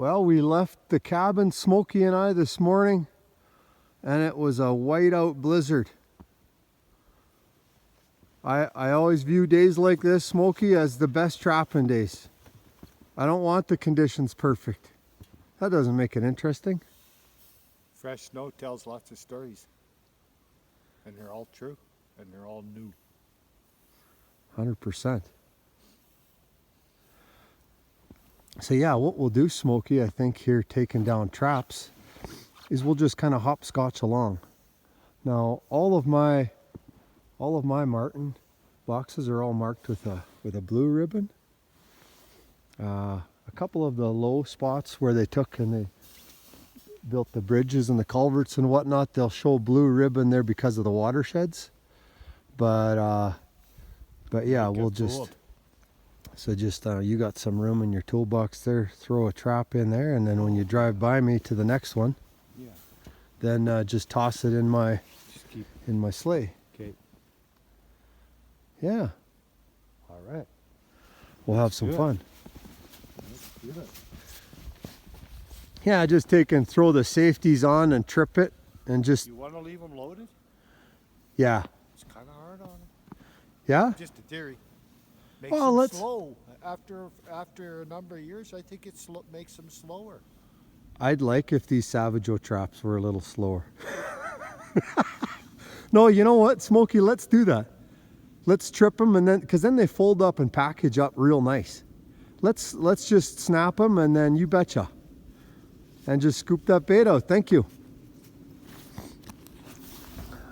Well, we left the cabin, Smokey and I, this morning, and it was a whiteout blizzard. I always view days like this, Smokey, as the best trapping days. I don't want the conditions perfect. That doesn't make it interesting. Fresh snow tells lots of stories. And they're all true. And they're all new. 100%. So yeah, what we'll do, Smokey, I think here taking down traps, is we'll just kind of hopscotch along. Now, all of my marten boxes are all marked with a blue ribbon. A couple of the low spots where they took and they built the bridges and the culverts and whatnot, they'll show blue ribbon there because of the watersheds. But yeah, we'll just, so just you got some room in your toolbox there, throw a trap in there, and then when you drive by me to the next one, yeah, then just toss it in my sleigh. Okay. Yeah. All right. We'll have some fun. Let's do it. Yeah, just take and throw the safeties on and trip it and just... You want to leave them loaded? Yeah. It's kind of hard on them. Yeah? Just a theory. Makes Well, them slow. After a number of years, I think it makes them slower. I'd like if these Savageau traps were a little slower. No, you know what, Smokey, let's do that. Let's trip them, and then, because then they fold up and package up real nice. Let's just snap them, and then you betcha. And just scoop that bait out. Thank you.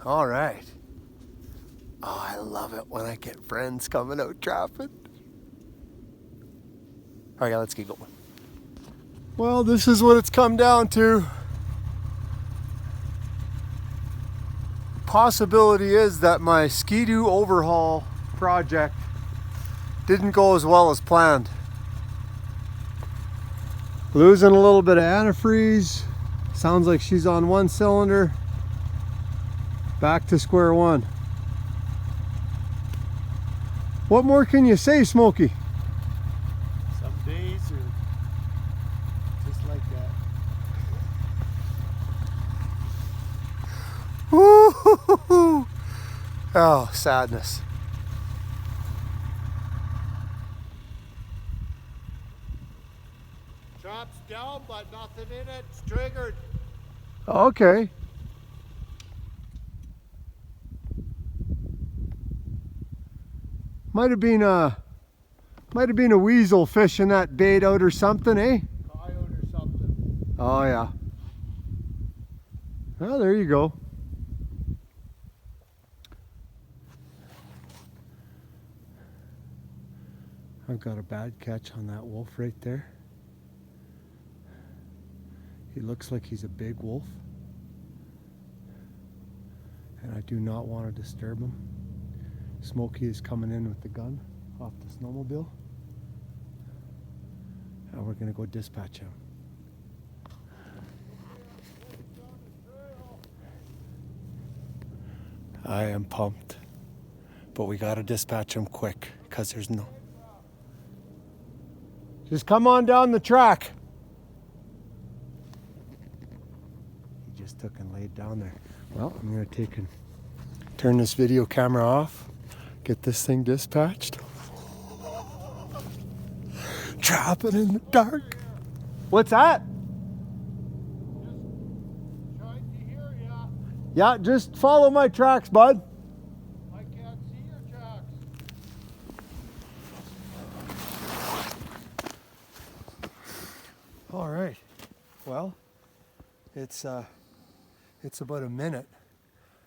All right. Oh, I love it when I get friends coming out trapping. All right, let's keep going. Well, this is what it's come down to. Possibility is that my Ski-Doo overhaul project didn't go as well as planned. Losing a little bit of antifreeze. Sounds like she's on one cylinder. Back to square one. What more can you say, Smokey? Some days are just like that. Woo-hoo-hoo-hoo. Oh, sadness. Trap's down, but nothing in it. It's triggered. Okay. Might have been a weasel fishing that bait out or something, eh? Coyote or something. Oh yeah. Well, there you go. I've got a bad catch on that wolf right there. He looks like he's a big wolf. And I do not want to disturb him. Smokey is coming in with the gun off the snowmobile. And we're going to go dispatch him. I am pumped. But we got to dispatch him quick because there's no... Just come on down the track. He just took and laid down there. Well, I'm going to take and turn this video camera off. Get this thing dispatched. Trapping in the dark. What's that? Just trying to hear ya. Yeah, just follow my tracks, bud. I can't see your tracks. All right. Well, it's about a minute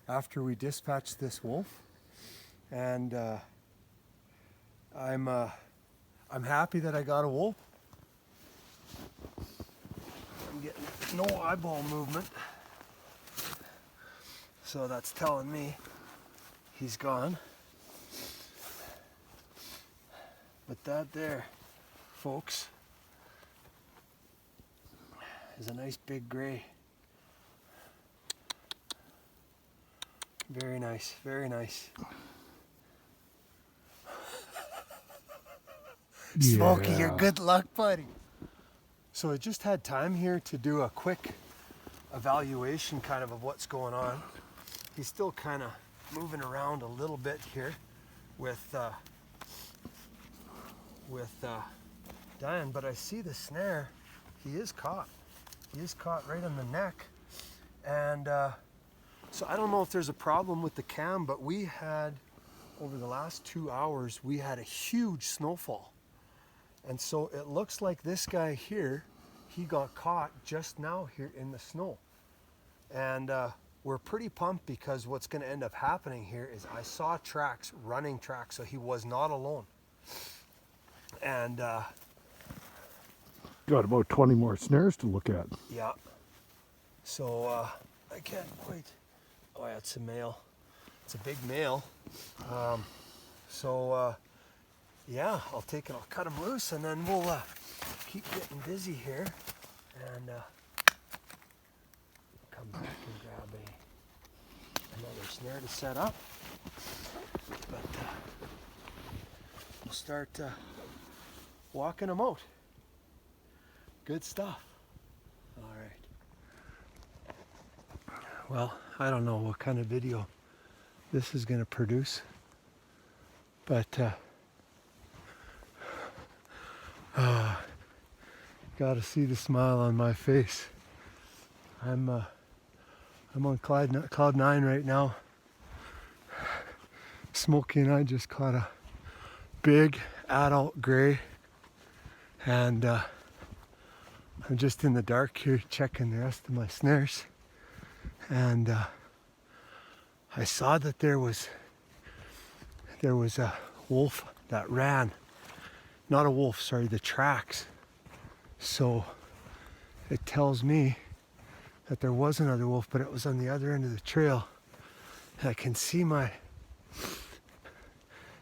after we dispatched this wolf, and I'm happy that I got a wolf. I'm getting no eyeball movement, so that's telling me he's gone. But that there, folks, is a nice big gray. Very nice, very nice. Smokey, Yeah. you're good luck, buddy. So I just had time here to do a quick evaluation kind of what's going on. He's still kind of moving around a little bit here with Diane, but I see the snare. He is caught. He is caught right on the neck. And so I don't know if there's a problem with the cam, but we had, over the last 2 hours, we had a huge snowfall. And so it looks like this guy here, he got caught just now here in the snow. And we're pretty pumped because what's going to end up happening here is I saw tracks, running tracks, so he was not alone. And got about 20 more snares to look at. yeah. So I can't quite. Oh yeah, it's a male. It's a big male. Yeah, I'll take it. I'll cut him loose, and then we'll keep getting busy here, and come back and grab another snare to set up. But we'll start walking them out. Good stuff. All right. Well, I don't know what kind of video this is going to produce, but got to see the smile on my face. I'm on cloud 9 right now. Smokey and I just caught a big adult gray, and I'm just in the dark here checking the rest of my snares, and I saw that there was a wolf that ran. Not a wolf, sorry, the tracks. So it tells me that there was another wolf, but it was on the other end of the trail. And I can see my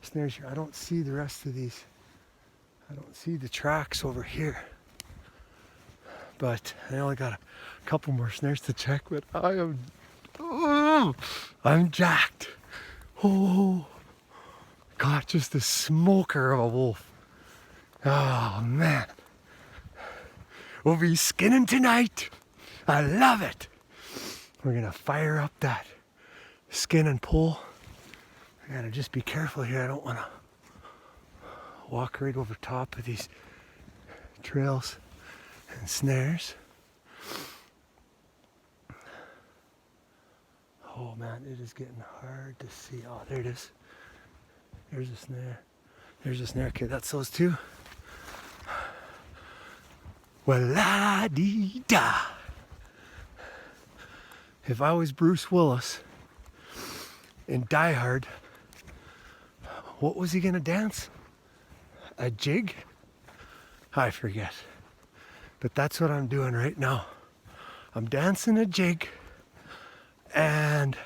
snares here. I don't see the rest of these. I don't see the tracks over here. But I only got a couple more snares to check, but I'm jacked. Oh, God, just a smoker of a wolf. Oh, man. We'll be skinning tonight. I love it. We're going to fire up that skin and pull. I got to just be careful here. I don't want to walk right over top of these trails and snares. Oh, man, it is getting hard to see. Oh, there it is. There's a snare. There's a snare. Okay, that's those two. Well, la dee da. If I was Bruce Willis in Die Hard, what was he gonna dance? A jig? I forget. But that's what I'm doing right now. I'm dancing a jig, and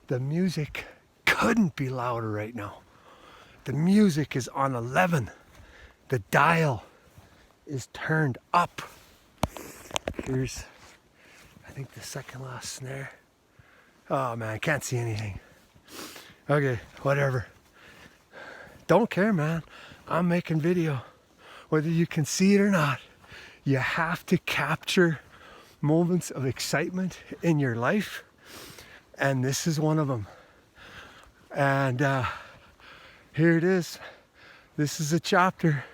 the music couldn't be louder right now. The music is on 11. The dial is turned up. Here's, I think, the second last snare. Oh man, I can't see anything. Okay, whatever. Don't care, man. I'm making video. Whether you can see it or not, you have to capture moments of excitement in your life, and this is one of them. And here it is. This is a chapter.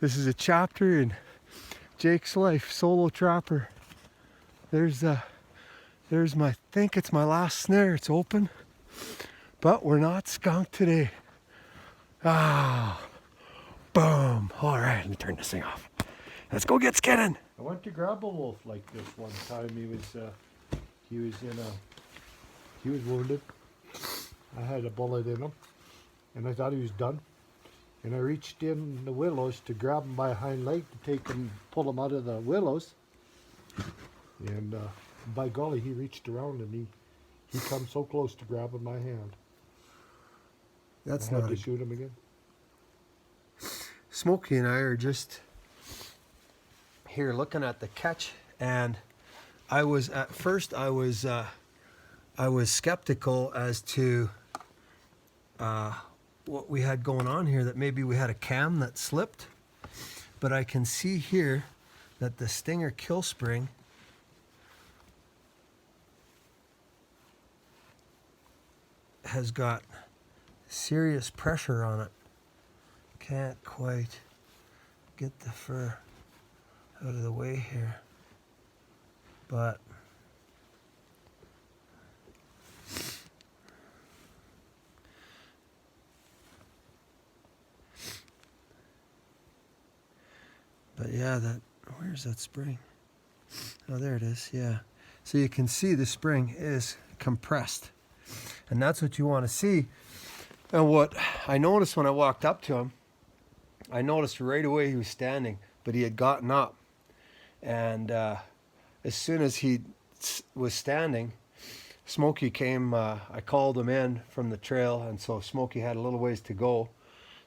This is a chapter in Jake's life, solo trapper. There's my, I think it's my last snare. It's open, but we're not skunked today. Ah, boom. All right, let me turn this thing off. Let's go get skinning. I went to grab a wolf like this one time. He was wounded. I had a bullet in him, and I thought he was done. And I reached in the willows to grab him by a hind leg to take him, pull him out of the willows. And by golly, he reached around and he come so close to grabbing my hand. That's I had not to a... shoot him again. Smokey and I are just here looking at the catch, and I was skeptical as to what we had going on here, that maybe we had a cam that slipped, but I can see here that the Stinger kill spring has got serious pressure on it. Can't quite get the fur out of the way here, but yeah, where's that spring? Oh, there it is. Yeah, so you can see the spring is compressed, and that's what you want to see. And what I noticed when I walked up to him, I noticed right away he was standing, but he had gotten up. And as soon as he was standing, Smokey came. I called him in from the trail, and so Smokey had a little ways to go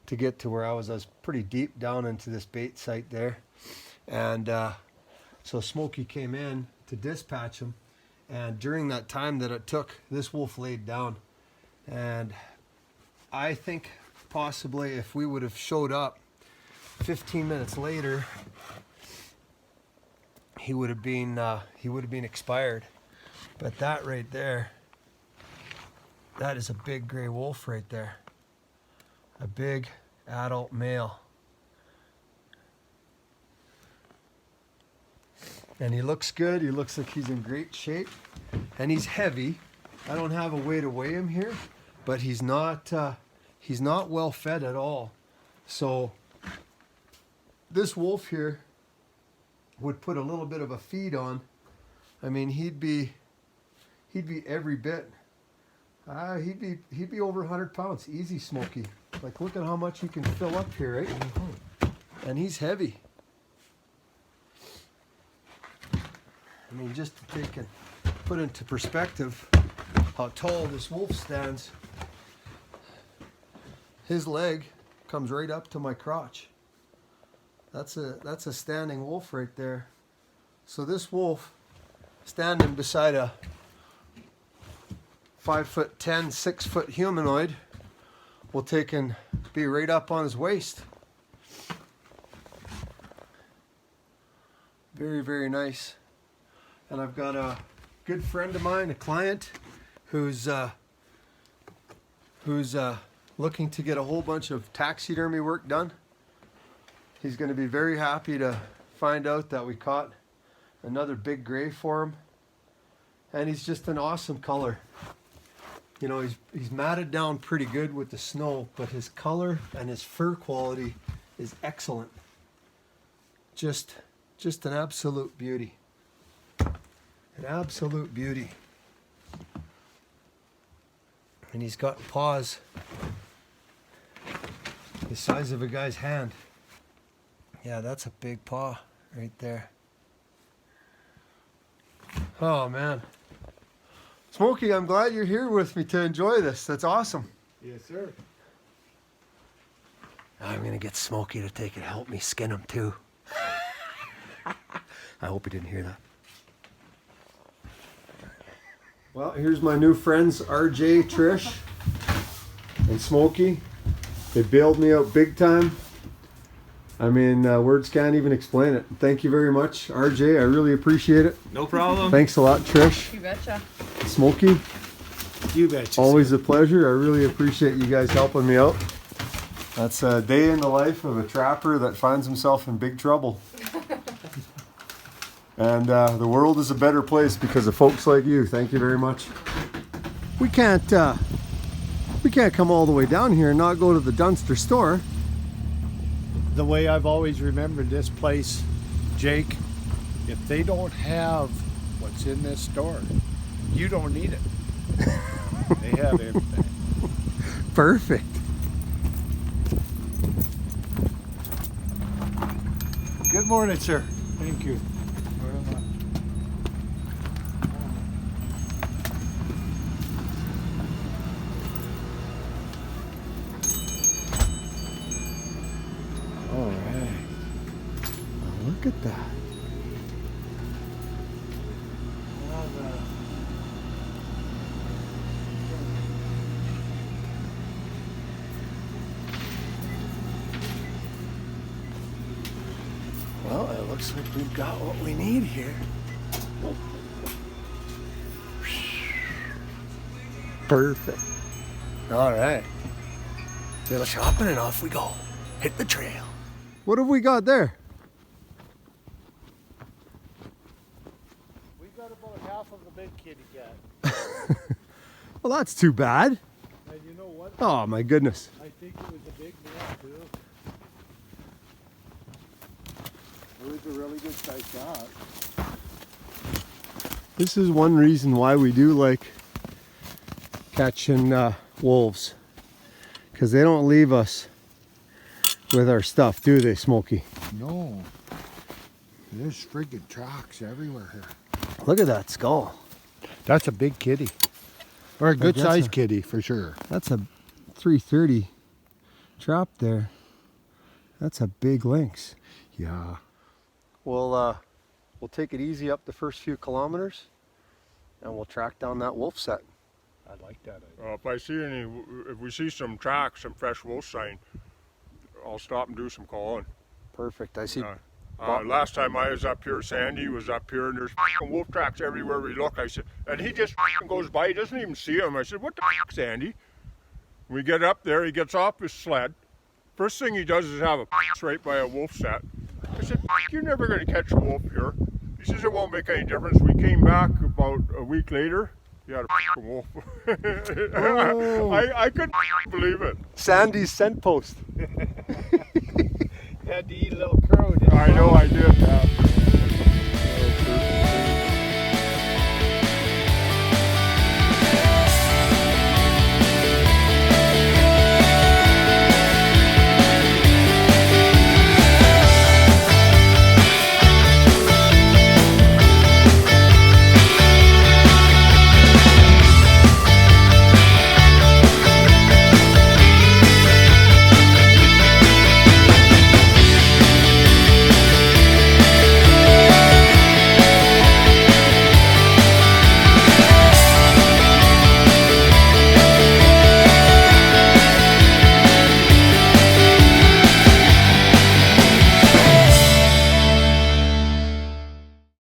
to get to where I was. I was pretty deep down into this bait site there. And so Smokey came in to dispatch him. And during that time that it took, this wolf laid down. And I think possibly if we would have showed up 15 minutes later, he would have been expired. But that right there, that is a big gray wolf right there. A big adult male. And he looks good. He looks like he's in great shape. And he's heavy. I don't have a way to weigh him here, but he's not well fed at all. So this wolf here would put a little bit of a feed on. I mean, he'd be every bit. He'd be over 100 pounds, easy, Smokey. Like, look at how much he can fill up here, right? And he's heavy. I mean, just to take and put into perspective how tall this wolf stands. His leg comes right up to my crotch. That's a standing wolf right there. So this wolf standing beside a 5'10", 6-foot humanoid will take and be right up on his waist. Very, very nice. And I've got a good friend of mine, a client, who's looking to get a whole bunch of taxidermy work done. He's going to be very happy to find out that we caught another big gray for him. And he's just an awesome color. You know, he's matted down pretty good with the snow, but his color and his fur quality is excellent. Just an absolute beauty. An absolute beauty. And he's got paws the size of a guy's hand. Yeah, that's a big paw right there. Oh, man. Smokey, I'm glad you're here with me to enjoy this. That's awesome. Yes, sir. I'm going to get Smokey to take and help me skin him, too. I hope he didn't hear that. Well, here's my new friends, RJ, Trish, and Smokey. They bailed me out big time. I mean, words can't even explain it. Thank you very much, RJ. I really appreciate it. No problem. Thanks a lot, Trish. You betcha. Smokey, You betcha. always a pleasure. I really appreciate you guys helping me out. That's a day in the life of a trapper that finds himself in big trouble. And the world is a better place because of folks like you. Thank you very much. We can't come all the way down here and not go to the Dunster store. The way I've always remembered this place, Jake, if they don't have what's in this store, you don't need it. They have everything. Perfect. Good morning, sir. Thank you. All right. Now look at that. Well, it looks Looks like we've got what we need here. Perfect. All right. Little shopping and off we go. Hit the trail. What have we got there? We got about half of the big kitty cat. Well, that's too bad. And you know what? Oh my goodness. I think it was a big male too. It was a really good size cat. This is one reason why we do like catching wolves. Because they don't leave us with our stuff, do they, Smokey? No. There's friggin' tracks everywhere here. Look at that skull. That's a big kitty. Or a good sized kitty for sure. That's a 330 trap there. That's a big lynx. Yeah. We'll take it easy up the first few kilometers and we'll track down that wolf set. I like that idea. If we see some tracks, some fresh wolf sign, I'll stop and do some calling. Perfect. I see. Last time I was up here, Sandy was up here, and there's wolf tracks everywhere we look. I said, and he just goes by, he doesn't even see them. I said, what the f, Sandy? We get up there, he gets off his sled. First thing he does is have a right by a wolf set. I said, you're never going to catch a wolf here. He says, it won't make any difference. We came back about a week later. He had a wolf. Oh. I couldn't believe it. Sandy's scent post. Had to eat a little crow, didn't I know I did.